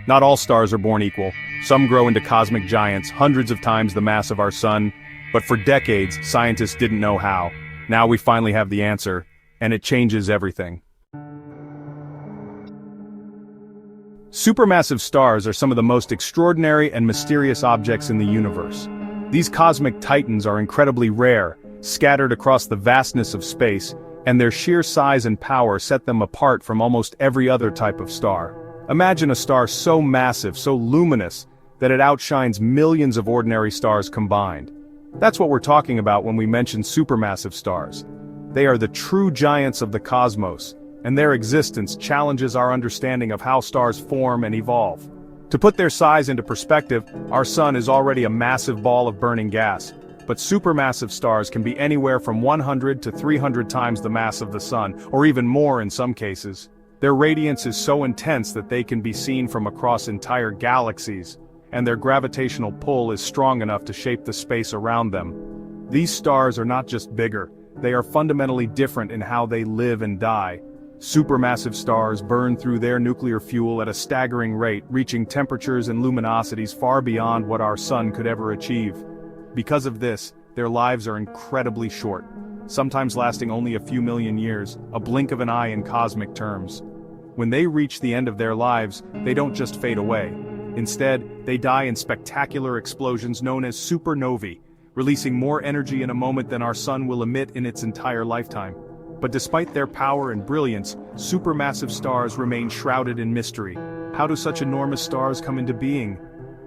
Not all stars are born equal. Some grow into cosmic giants, hundreds of times the mass of our sun. But for decades, scientists didn't know how. Now we finally have the answer, and it changes everything. Supermassive stars are some of the most extraordinary and mysterious objects in the universe. These cosmic titans are incredibly rare, scattered across the vastness of space, and their sheer size and power set them apart from almost every other type of star. Imagine a star so massive, so luminous, that it outshines millions of ordinary stars combined. That's what we're talking about when we mention supermassive stars. They are the true giants of the cosmos, and their existence challenges our understanding of how stars form and evolve. To put their size into perspective, our sun is already a massive ball of burning gas, but supermassive stars can be anywhere from 100 to 300 times the mass of the sun, or even more in some cases. Their radiance is so intense that they can be seen from across entire galaxies, and their gravitational pull is strong enough to shape the space around them. These stars are not just bigger, they are fundamentally different in how they live and die. Supermassive stars burn through their nuclear fuel at a staggering rate, reaching temperatures and luminosities far beyond what our sun could ever achieve. Because of this, their lives are incredibly short, sometimes lasting only a few million years, a blink of an eye in cosmic terms. When they reach the end of their lives, they don't just fade away. Instead, they die in spectacular explosions known as supernovae, releasing more energy in a moment than our sun will emit in its entire lifetime. But despite their power and brilliance, supermassive stars remain shrouded in mystery. How do such enormous stars come into being?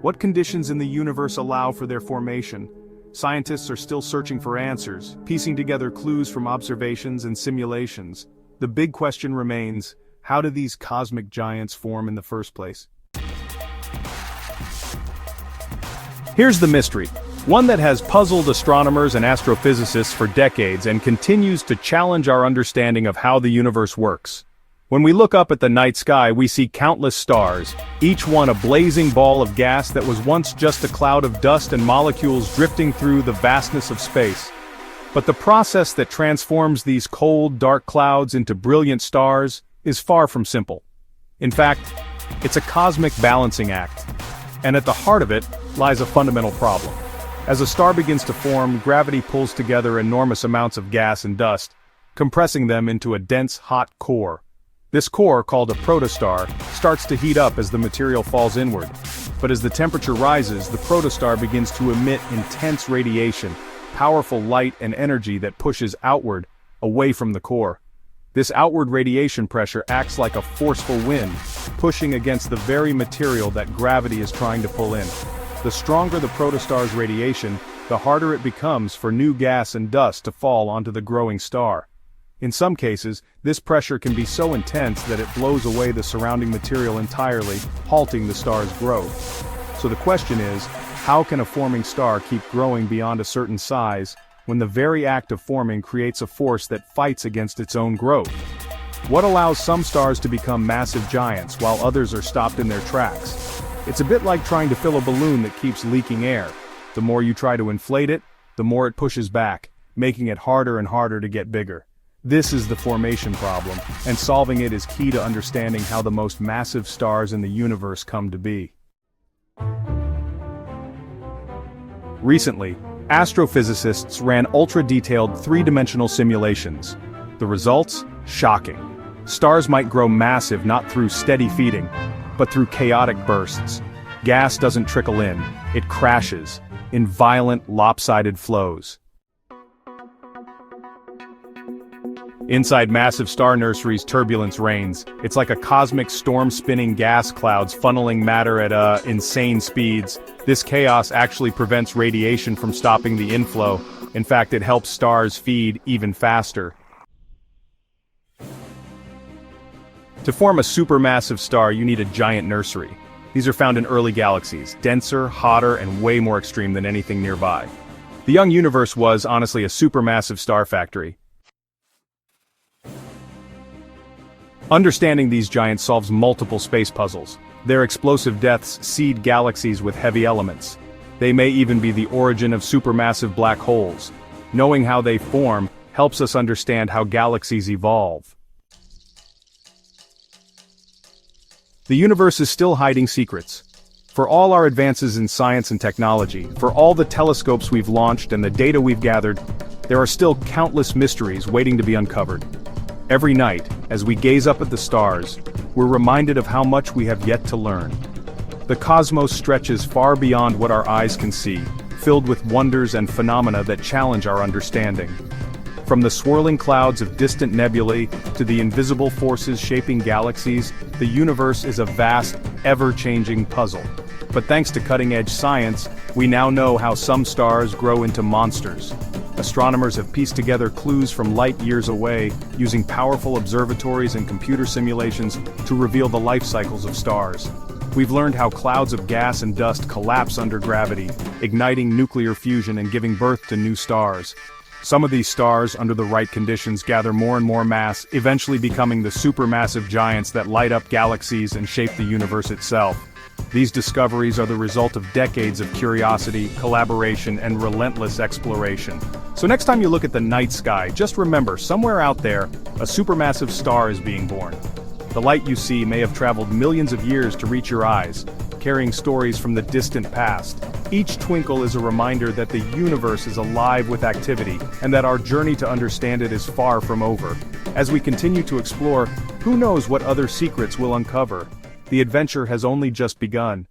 What conditions in the universe allow for their formation? Scientists are still searching for answers, piecing together clues from observations and simulations. The big question remains, how do these cosmic giants form in the first place? Here's the mystery, one that has puzzled astronomers and astrophysicists for decades and continues to challenge our understanding of how the universe works. When we look up at the night sky, we see countless stars, each one a blazing ball of gas that was once just a cloud of dust and molecules drifting through the vastness of space. But the process that transforms these cold, dark clouds into brilliant stars is far from simple. In fact, it's a cosmic balancing act. And at the heart of it lies a fundamental problem. As a star begins to form, gravity pulls together enormous amounts of gas and dust, compressing them into a dense, hot core. This core, called a protostar, starts to heat up as the material falls inward. But as the temperature rises, the protostar begins to emit intense radiation, powerful light and energy that pushes outward, away from the core. This outward radiation pressure acts like a forceful wind, pushing against the very material that gravity is trying to pull in. The stronger the protostar's radiation, the harder it becomes for new gas and dust to fall onto the growing star. In some cases, this pressure can be so intense that it blows away the surrounding material entirely, halting the star's growth. So the question is, how can a forming star keep growing beyond a certain size, when the very act of forming creates a force that fights against its own growth? What allows some stars to become massive giants while others are stopped in their tracks? It's a bit like trying to fill a balloon that keeps leaking air. The more you try to inflate it, the more it pushes back, making it harder and harder to get bigger. This is the formation problem, and solving it is key to understanding how the most massive stars in the universe come to be. Recently, astrophysicists ran ultra-detailed three-dimensional simulations. The results? Shocking. Stars might grow massive not through steady feeding, but through chaotic bursts. Gas doesn't trickle in, it crashes, in violent, lopsided flows. Inside massive star nurseries, turbulence reigns. It's like a cosmic storm spinning gas clouds funneling matter at insane speeds. This chaos actually prevents radiation from stopping the inflow. In fact, it helps stars feed even faster. To form a supermassive star, you need a giant nursery. These are found in early galaxies, denser, hotter, and way more extreme than anything nearby. The young universe was, honestly, a supermassive star factory. Understanding these giants solves multiple space puzzles. Their explosive deaths seed galaxies with heavy elements. They may even be the origin of supermassive black holes. Knowing how they form helps us understand how galaxies evolve. The universe is still hiding secrets. For all our advances in science and technology, for all the telescopes we've launched and the data we've gathered, there are still countless mysteries waiting to be uncovered. Every night, as we gaze up at the stars, we're reminded of how much we have yet to learn. The cosmos stretches far beyond what our eyes can see, filled with wonders and phenomena that challenge our understanding. From the swirling clouds of distant nebulae to the invisible forces shaping galaxies, the universe is a vast, ever-changing puzzle. But thanks to cutting-edge science, we now know how some stars grow into monsters. Astronomers have pieced together clues from light years away, using powerful observatories and computer simulations to reveal the life cycles of stars. We've learned how clouds of gas and dust collapse under gravity, igniting nuclear fusion and giving birth to new stars. Some of these stars, under the right conditions, gather more and more mass, eventually becoming the supermassive giants that light up galaxies and shape the universe itself. These discoveries are the result of decades of curiosity, collaboration, and relentless exploration. So next time you look at the night sky, just remember, somewhere out there, a supermassive star is being born. The light you see may have traveled millions of years to reach your eyes, carrying stories from the distant past. Each twinkle is a reminder that the universe is alive with activity, and that our journey to understand it is far from over. As we continue to explore, who knows what other secrets we'll uncover? The adventure has only just begun.